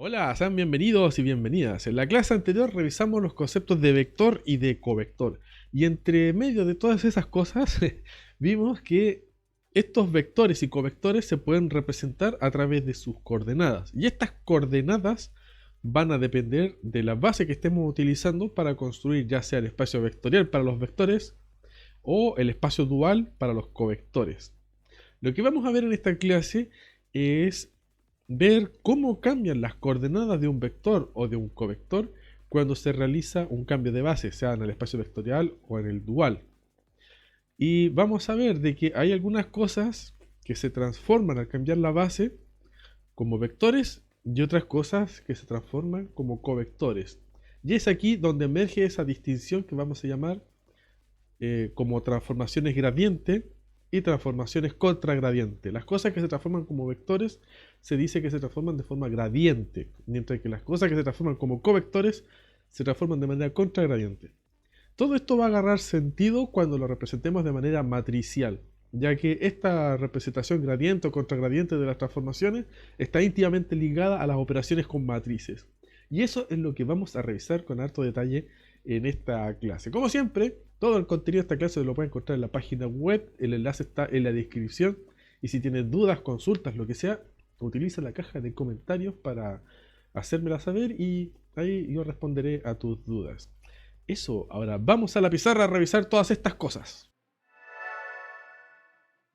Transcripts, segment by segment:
Hola, sean bienvenidos y bienvenidas. En la clase anterior revisamos los conceptos de vector y de covector. Y entre medio de todas esas cosas, vimos que estos vectores y covectores se pueden representar a través de sus coordenadas. Y estas coordenadas van a depender de la base que estemos utilizando para construir ya sea el espacio vectorial para los vectores o el espacio dual para los covectores. Lo que vamos a ver en esta clase es ver cómo cambian las coordenadas de un vector o de un covector cuando se realiza un cambio de base, sea en el espacio vectorial o en el dual. Y vamos a ver de que hay algunas cosas que se transforman al cambiar la base como vectores y otras cosas que se transforman como covectores. Y es aquí donde emerge esa distinción que vamos a llamar como transformaciones gradiente y transformaciones contragradiente. Las cosas que se transforman como vectores se dice que se transforman de forma gradiente, mientras que las cosas que se transforman como covectores se transforman de manera contragradiente. Todo esto va a agarrar sentido cuando lo representemos de manera matricial, ya que esta representación gradiente o contragradiente de las transformaciones está íntimamente ligada a las operaciones con matrices. Y eso es lo que vamos a revisar con harto detalle en esta clase. Como siempre, todo el contenido de esta clase lo pueden encontrar en la página web, el enlace está en la descripción. Y si tienes dudas, consultas, lo que sea, utiliza la caja de comentarios para hacérmela saber y ahí yo responderé a tus dudas. Eso, ahora vamos a la pizarra a revisar todas estas cosas.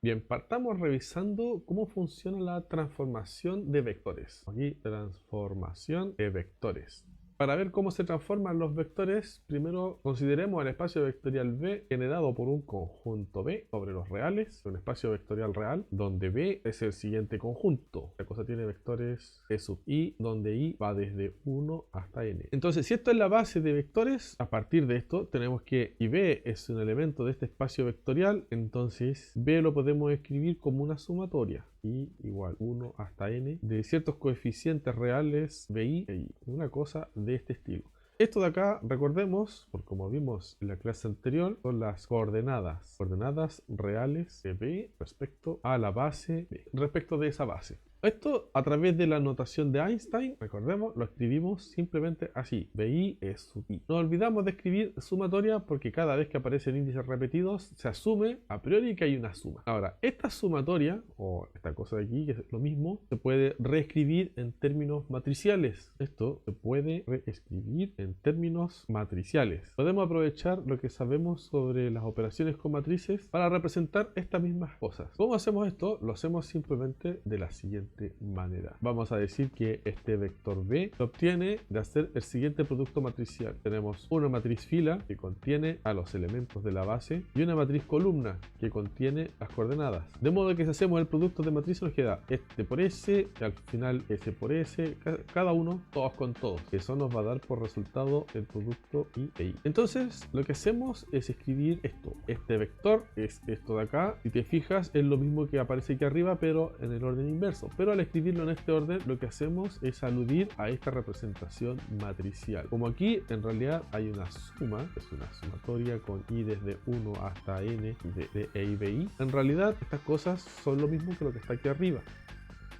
Bien, partamos revisando cómo funciona la transformación de vectores. Aquí, transformación de vectores. Para ver cómo se transforman los vectores, primero consideremos el espacio vectorial V generado por un conjunto V sobre los reales, un espacio vectorial real, donde V es el siguiente conjunto. La cosa tiene vectores E sub I, donde I va desde 1 hasta N. Entonces, si esto es la base de vectores, a partir de esto tenemos que, y V es un elemento de este espacio vectorial, entonces V lo podemos escribir como una sumatoria. I igual 1 hasta n de ciertos coeficientes reales vi e i, una cosa de este estilo. Esto de acá, recordemos, por como vimos en la clase anterior, son las coordenadas reales de B respecto a la base B, respecto de esa base. Esto a través de la notación de Einstein, recordemos, lo escribimos simplemente así, BI es sub I. No olvidamos de escribir sumatoria porque cada vez que aparecen índices repetidos se asume a priori que hay una suma. Ahora, esta sumatoria, o esta cosa de aquí, que es lo mismo, se puede reescribir en términos matriciales. Esto se puede reescribir en términos matriciales. Podemos aprovechar lo que sabemos sobre las operaciones con matrices para representar estas mismas cosas. ¿Cómo hacemos esto? Lo hacemos simplemente de la siguiente manera. Vamos a decir que este vector B se obtiene de hacer el siguiente producto matricial. Tenemos una matriz fila que contiene a los elementos de la base y una matriz columna que contiene las coordenadas. De modo que si hacemos el producto de matriz nos queda este por S y al final S por S, cada uno, todos con todos. Eso nos va a dar por resultado el producto I e I. Entonces lo que hacemos es escribir esto. Este vector es esto de acá. Si te fijas es lo mismo que aparece aquí arriba pero en el orden inverso. Pero al escribirlo en este orden lo que hacemos es aludir a esta representación matricial. Como aquí en realidad hay una suma, es una sumatoria con I desde 1 hasta N de E y BI, en realidad estas cosas son lo mismo que lo que está aquí arriba.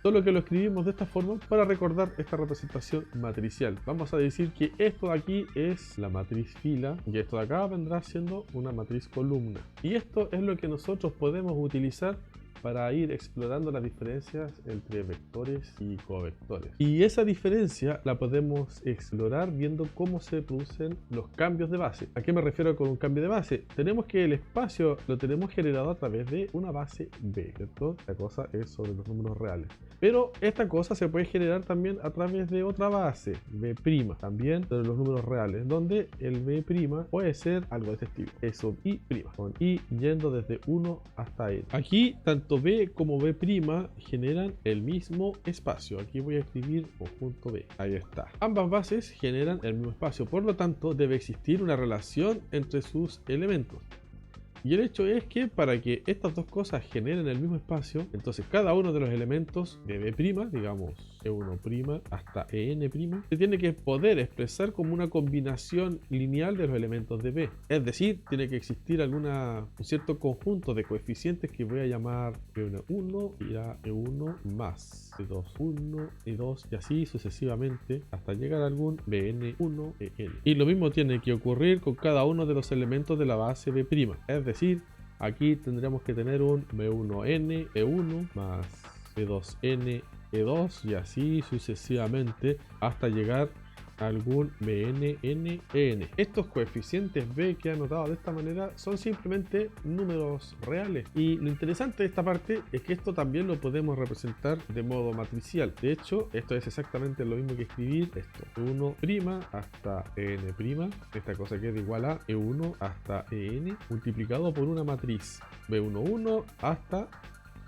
Solo que lo escribimos de esta forma para recordar esta representación matricial. Vamos a decir que esto de aquí es la matriz fila y esto de acá vendrá siendo una matriz columna. Y esto es lo que nosotros podemos utilizar para ir explorando las diferencias entre vectores y covectores. Y esa diferencia la podemos explorar viendo cómo se producen los cambios de base. ¿A qué me refiero con un cambio de base? Tenemos que el espacio lo tenemos generado a través de una base B, ¿cierto? La cosa es sobre los números reales. Pero esta cosa se puede generar también a través de otra base, B', también sobre los números reales, donde el B' puede ser algo de este estilo, E sub I', con I yendo desde 1 hasta N. Aquí, tanto B como B' generan el mismo espacio. Aquí voy a escribir conjunto B. Ahí está. Ambas bases generan el mismo espacio, por lo tanto debe existir una relación entre sus elementos. Y el hecho es que para que estas dos cosas generen el mismo espacio, entonces cada uno de los elementos de B', digamos E1' hasta En', se tiene que poder expresar como una combinación lineal de los elementos de B. Es decir, tiene que existir un cierto conjunto de coeficientes que voy a llamar E1 irá E1 más E2'1, E2 y así sucesivamente hasta llegar a algún Bn1, En. Y lo mismo tiene que ocurrir con cada uno de los elementos de la base B'. Es decir, aquí tendríamos que tener un B1n E1 más E2n E2 y así sucesivamente hasta llegar a algún Bn, En. Estos coeficientes B que he anotado de esta manera son simplemente números reales. Y lo interesante de esta parte es que esto también lo podemos representar de modo matricial. De hecho, esto es exactamente lo mismo que escribir esto. E1' hasta En', esta cosa queda igual a E1 hasta En multiplicado por una matriz B11 hasta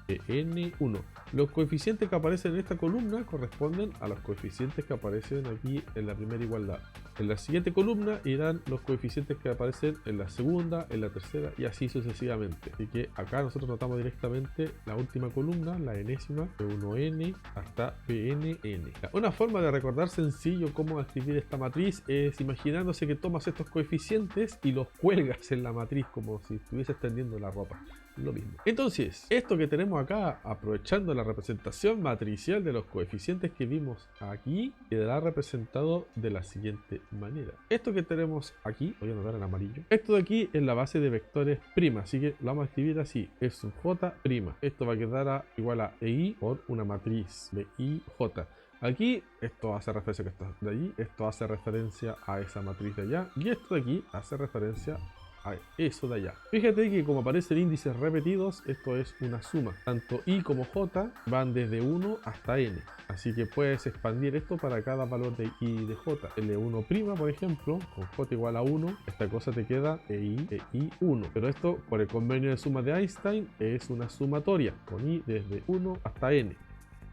En1. Los coeficientes que aparecen en esta columna corresponden a los coeficientes que aparecen aquí en la primera igualdad. En la siguiente columna irán los coeficientes que aparecen en la segunda, en la tercera y así sucesivamente. Así que acá nosotros notamos directamente la última columna, la enésima, B1n hasta Bnn. Una forma de recordar sencillo cómo escribir esta matriz es imaginándose que tomas estos coeficientes y los cuelgas en la matriz como si estuvieses tendiendo la ropa. Lo mismo. Entonces, esto que tenemos acá, aprovechando la representación matricial de los coeficientes que vimos aquí, quedará representado de la siguiente manera. Esto que tenemos aquí, voy a anotar en amarillo, esto de aquí es la base de vectores prima, así que lo vamos a escribir así, es sub j prima. Esto va a quedar igual a EI por una matriz de IJ. Aquí esto hace referencia a esto de allí, esto hace referencia a esa matriz de allá y esto de aquí hace referencia a eso de allá. Fíjate que como aparecen índices repetidos, esto es una suma. Tanto I como J van desde 1 hasta N. Así que puedes expandir esto para cada valor de I y de J. L1', por ejemplo, con J igual a 1, esta cosa te queda EI1. Pero esto, por el convenio de suma de Einstein, es una sumatoria, con I desde 1 hasta N.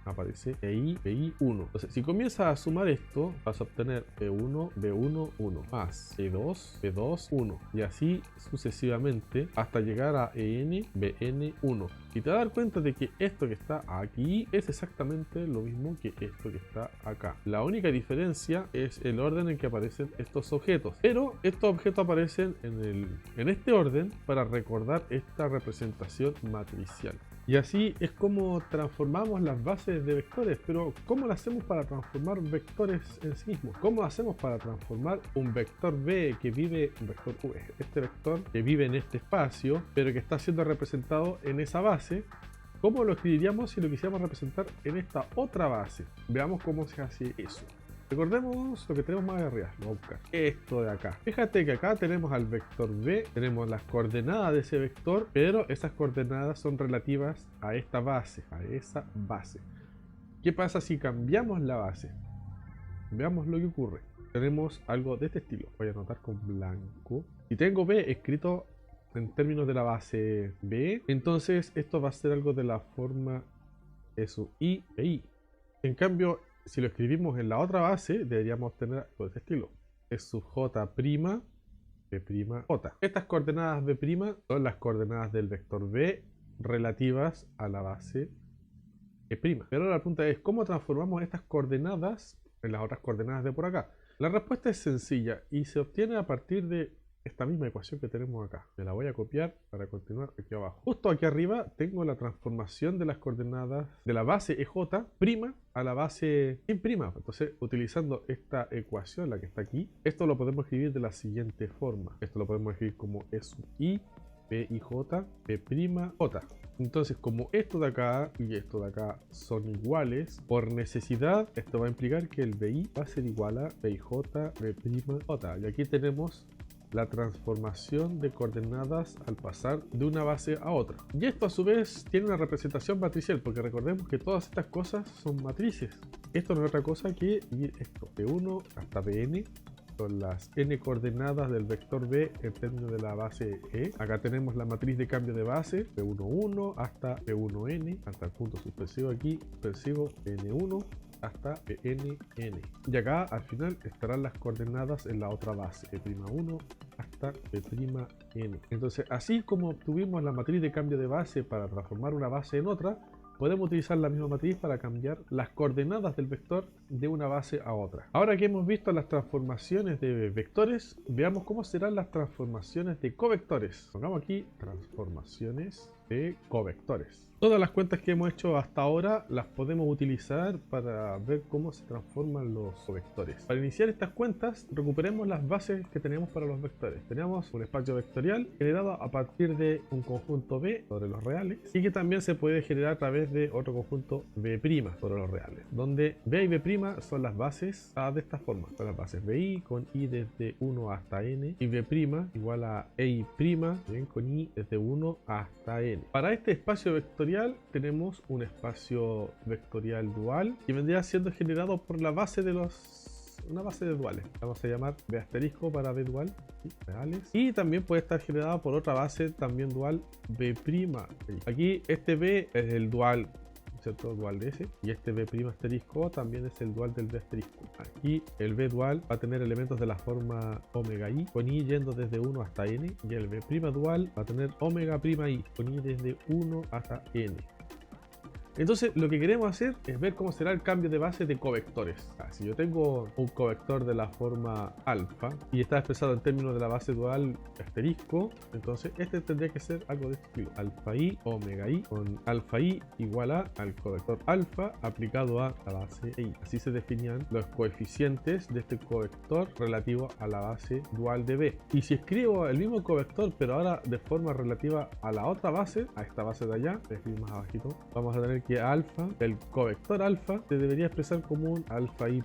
Aparece EI1. Entonces, si comienzas a sumar esto, vas a obtener E1, B1, 1, más E2, B2, 1, y así sucesivamente hasta llegar a EN, BN, 1. Y te vas a dar cuenta de que esto que está aquí es exactamente lo mismo que esto que está acá. La única diferencia es el orden en que aparecen estos objetos. Pero estos objetos aparecen en este orden para recordar esta representación matricial. Y así es como transformamos las bases de vectores. Pero ¿cómo lo hacemos para transformar vectores en sí mismos? ¿Cómo hacemos para transformar un vector B que vive, un vector U, este vector que vive en este espacio, pero que está siendo representado en esa base? ¿Cómo lo escribiríamos si lo quisiéramos representar en esta otra base? Veamos cómo se hace eso. Recordemos lo que tenemos más arriba, lo voy a buscar. Esto de acá. Fíjate que acá tenemos al vector B, tenemos las coordenadas de ese vector, pero esas coordenadas son relativas a esta base, a esa base. ¿Qué pasa si cambiamos la base? Veamos lo que ocurre. Tenemos algo de este estilo. Voy a anotar con blanco. Si tengo B escrito en términos de la base B, entonces esto va a ser algo de la forma eso, I e I. En cambio, si lo escribimos en la otra base, deberíamos tener por este estilo. Es sub j', b' j. Estas coordenadas b' son las coordenadas del vector b relativas a la base e'. Pero la pregunta es, ¿cómo transformamos estas coordenadas en las otras coordenadas de por acá? La respuesta es sencilla y se obtiene a partir de esta misma ecuación que tenemos acá. Me la voy a copiar para continuar aquí abajo. Justo aquí arriba tengo la transformación de las coordenadas de la base EJ' a la base I'. Entonces, utilizando esta ecuación, la que está aquí, esto lo podemos escribir de la siguiente forma. Esto lo podemos escribir como E sub I, BIJ, B'J. Entonces, como esto de acá y esto de acá son iguales, por necesidad, esto va a implicar que el BI va a ser igual a BIJ, B'J. Y aquí tenemos la transformación de coordenadas al pasar de una base a otra. Y esto a su vez tiene una representación matricial, porque recordemos que todas estas cosas son matrices. Esto no es otra cosa que esto, B1 hasta Bn, son las n coordenadas del vector B en términos de la base E. Acá tenemos la matriz de cambio de base, B11 hasta B1n, hasta el punto suspensivo aquí, suspensivo N1, hasta Bnn. Y acá al final estarán las coordenadas en la otra base, B'1 hasta B'N. Entonces, así como obtuvimos la matriz de cambio de base para transformar una base en otra, podemos utilizar la misma matriz para cambiar las coordenadas del vector de una base a otra. Ahora que hemos visto las transformaciones de vectores, veamos cómo serán las transformaciones de covectores. Pongamos aquí transformaciones de covectores. Todas las cuentas que hemos hecho hasta ahora las podemos utilizar para ver cómo se transforman los covectores. Para iniciar estas cuentas, recuperemos las bases que tenemos para los vectores. Tenemos un espacio vectorial generado a partir de un conjunto V sobre los reales y que también se puede generar a través de otro conjunto V' sobre los reales, donde V y V' son las bases de esta forma. Son las bases VI con I desde 1 hasta N y V' igual a EI', bien, con I desde 1 hasta N. Para este espacio vectorial tenemos un espacio vectorial dual que vendría siendo generado por la base de una base de duales. Vamos a llamar V asterisco para V dual, ¿sí? Reales. Y también puede estar generada por otra base también dual V'. Aquí este V es el dual, ¿cierto? Dual de S, y este V' asterisco también es el dual del V asterisco. Aquí el V dual va a tener elementos de la forma omega i, con i yendo desde 1 hasta n, y el V' dual va a tener omega' i, con i desde 1 hasta n. Entonces lo que queremos hacer es ver cómo será el cambio de base de covectores. Si yo tengo un covector de la forma alfa y está expresado en términos de la base dual asterisco, entonces este tendría que ser algo de este estilo: alfa i omega i, con alfa i igual a al covector alfa aplicado a la base i. Así se definían los coeficientes de este covector relativo a la base dual de B. Y si escribo el mismo covector pero ahora de forma relativa a la otra base, a esta base de allá, escribir más abajito, vamos a tener que alfa, el covector alfa, se debería expresar como un alfa i',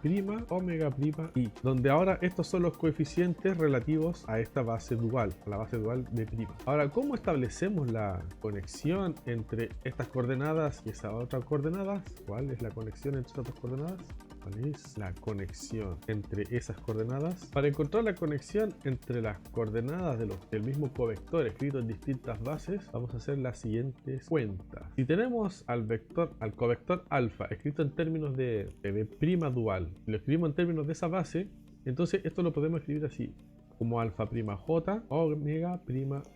omega' i, donde ahora estos son los coeficientes relativos a esta base dual, a la base dual de prima. Ahora, ¿cómo establecemos la conexión entre estas coordenadas y esa otra coordenada? ¿Cuál es la conexión entre estas dos coordenadas? ¿Cuál es la conexión entre esas coordenadas? Para encontrar la conexión entre las coordenadas del mismo covector escrito en distintas bases, vamos a hacer las siguientes cuentas. Si tenemos al covector alfa escrito en términos de V' dual, y lo escribimos en términos de esa base, entonces esto lo podemos escribir así, como alfa' j, omega'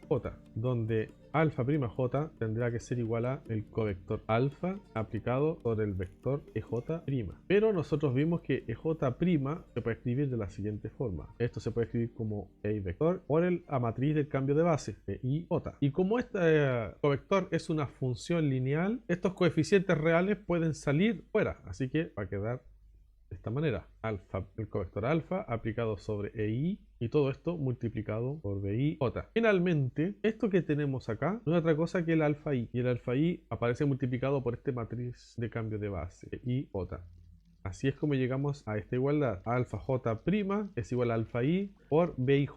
j, donde alfa' j tendrá que ser igual a el covector alfa aplicado sobre el vector EJ'. Pero nosotros vimos que EJ' se puede escribir de la siguiente forma. Esto se puede escribir como EI vector por la matriz del cambio de base, EIJ. Y como este covector es una función lineal, estos coeficientes reales pueden salir fuera, así que va a quedar de esta manera: alfa, el covector alfa aplicado sobre EI, y todo esto multiplicado por VIJ. Finalmente, esto que tenemos acá no es otra cosa que el alfa i, y el alfa i aparece multiplicado por esta matriz de cambio de base, EIJ. Así es como llegamos a esta igualdad: alfa j' es igual a alfa i por VIJ.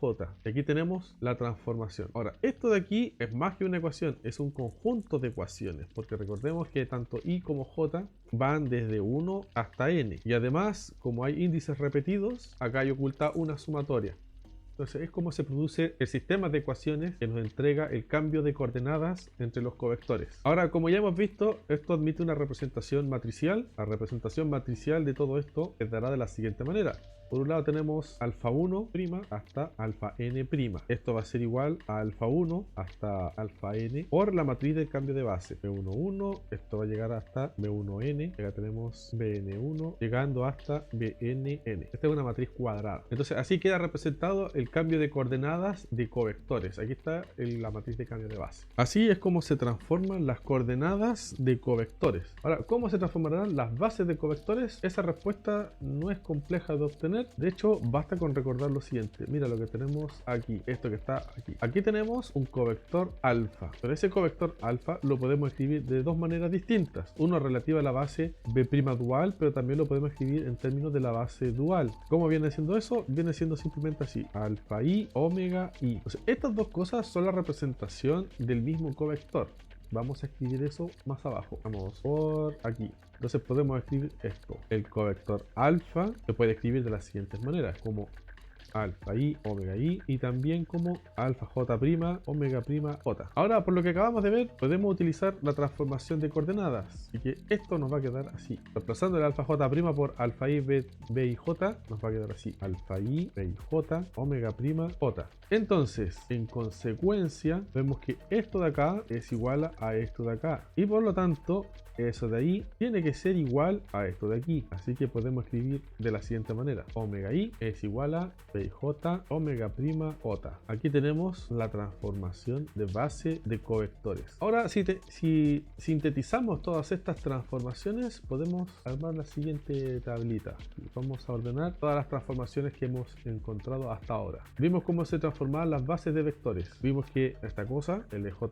Y aquí tenemos la transformación. Ahora, esto de aquí es más que una ecuación, es un conjunto de ecuaciones, porque recordemos que tanto i como j van desde 1 hasta n, y además, como hay índices repetidos, acá hay oculta una sumatoria. Entonces es como se produce el sistema de ecuaciones que nos entrega el cambio de coordenadas entre los covectores. Ahora, como ya hemos visto, esto admite una representación matricial. La representación matricial de todo esto quedará de la siguiente manera: por un lado tenemos alfa 1' hasta alfa n'. Esto va a ser igual a alfa 1 hasta alfa n por la matriz del cambio de base. B11, esto va a llegar hasta B1n. Acá tenemos Bn1 llegando hasta Bnn. Esta es una matriz cuadrada. Entonces así queda representado el cambio de coordenadas de covectores. Aquí está la matriz de cambio de base. Así es como se transforman las coordenadas de covectores. Ahora, ¿cómo se transformarán las bases de covectores? Esa respuesta no es compleja de obtener. De hecho, basta con recordar lo siguiente. Mira lo que tenemos aquí, esto que está aquí. Aquí tenemos un covector alfa, pero ese covector alfa lo podemos escribir de dos maneras distintas. Uno relativo a la base V' dual, pero también lo podemos escribir en términos de la base dual. ¿Cómo viene siendo eso? Viene siendo simplemente así: alfa i, omega i. Entonces, estas dos cosas son la representación del mismo covector. Vamos a escribir eso más abajo. Vamos por aquí. Entonces podemos escribir esto: el covector alfa se puede escribir de las siguientes maneras, como alfa i, omega i, y también como alfa j prima, omega prima j. Ahora, por lo que acabamos de ver, podemos utilizar la transformación de coordenadas. Así que esto nos va a quedar así. Reemplazando el alfa j prima por alfa i, b y j, nos va a quedar así. Alfa i, b y j, omega prima j. Entonces, en consecuencia, vemos que esto de acá es igual a esto de acá. Y por lo tanto, eso de ahí tiene que ser igual a esto de aquí. Así que podemos escribir de la siguiente manera. Omega i es igual a b y j, omega prima j. Aquí tenemos la transformación de base de covectores. Ahora, si sintetizamos todas estas transformaciones, podemos armar la siguiente tablita. Vamos a ordenar todas las transformaciones que hemos encontrado hasta ahora. Vimos cómo se transformaban las bases de vectores. Vimos que esta cosa, el de j',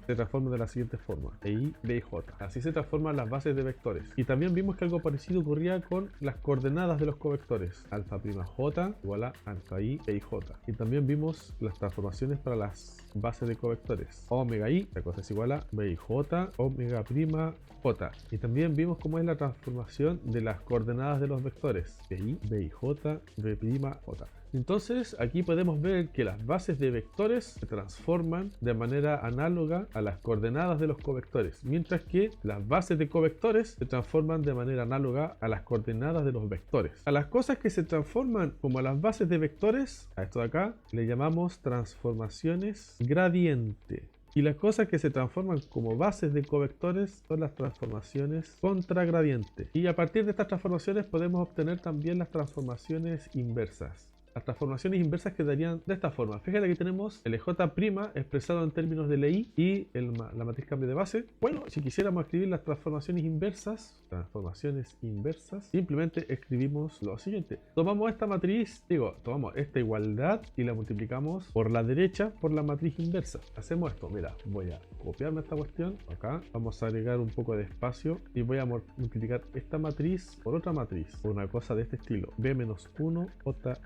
se transforma de la siguiente forma. I, b y j. Así se transforman las bases de vectores. Y también vimos que algo parecido ocurría con las coordenadas de los covectores. Alfa prima j igual a alfa i, b y j. Y también vimos las transformaciones para las bases de covectores. Omega i, la cosa es igual a b y j, omega prima j. Y también vimos cómo es la transformación de las coordenadas de los vectores. I, b y j, b prima j. Entonces aquí podemos ver que las bases de vectores se transforman de manera análoga a las coordenadas de los covectores, mientras que las bases de covectores se transforman de manera análoga a las coordenadas de los vectores. A las cosas que se transforman como a las bases de vectores, a esto de acá, le llamamos transformaciones gradiente. Y las cosas que se transforman como bases de covectores son las transformaciones contragradiente. Y a partir de estas transformaciones podemos obtener también las transformaciones inversas. Las transformaciones inversas quedarían de esta forma. Fíjate que tenemos el EJ' expresado en términos de LI y la matriz cambio de base. Bueno, si quisiéramos escribir las transformaciones inversas, simplemente escribimos lo siguiente. Tomamos esta matriz, tomamos esta igualdad y la multiplicamos por la derecha por la matriz inversa. Hacemos esto, mira, voy a copiarme esta cuestión, acá, vamos a agregar un poco de espacio y voy a multiplicar esta matriz por otra matriz, por una cosa de este estilo, b-1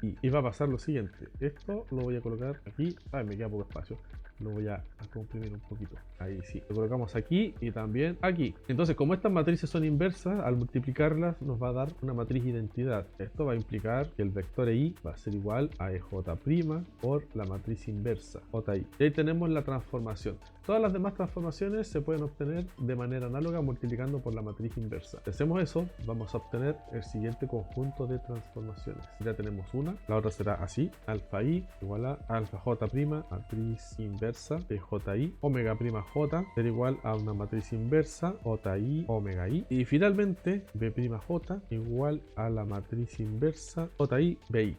ji. Y va a pasar lo siguiente, esto lo voy a colocar aquí, me queda poco espacio, lo voy a comprimir un poquito, ahí sí, lo colocamos aquí y también aquí. Entonces, como estas matrices son inversas, al multiplicarlas nos va a dar una matriz identidad. Esto va a implicar que el vector i va a ser igual a EJ' por la matriz inversa, ji. Y ahí tenemos la transformación. Todas las demás transformaciones se pueden obtener de manera análoga multiplicando por la matriz inversa. Si hacemos eso, vamos a obtener el siguiente conjunto de transformaciones. Ya tenemos una, la otra será así, alfa i igual a alfa j', matriz inversa de ji, omega prima j será igual a una matriz inversa, ji, omega i, y finalmente b' j igual a la matriz inversa, ji, bi.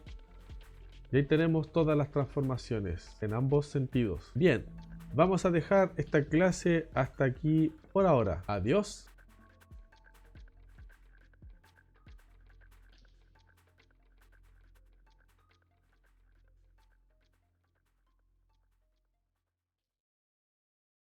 Y ahí tenemos todas las transformaciones en ambos sentidos. Bien, vamos a dejar esta clase hasta aquí por ahora. Adiós.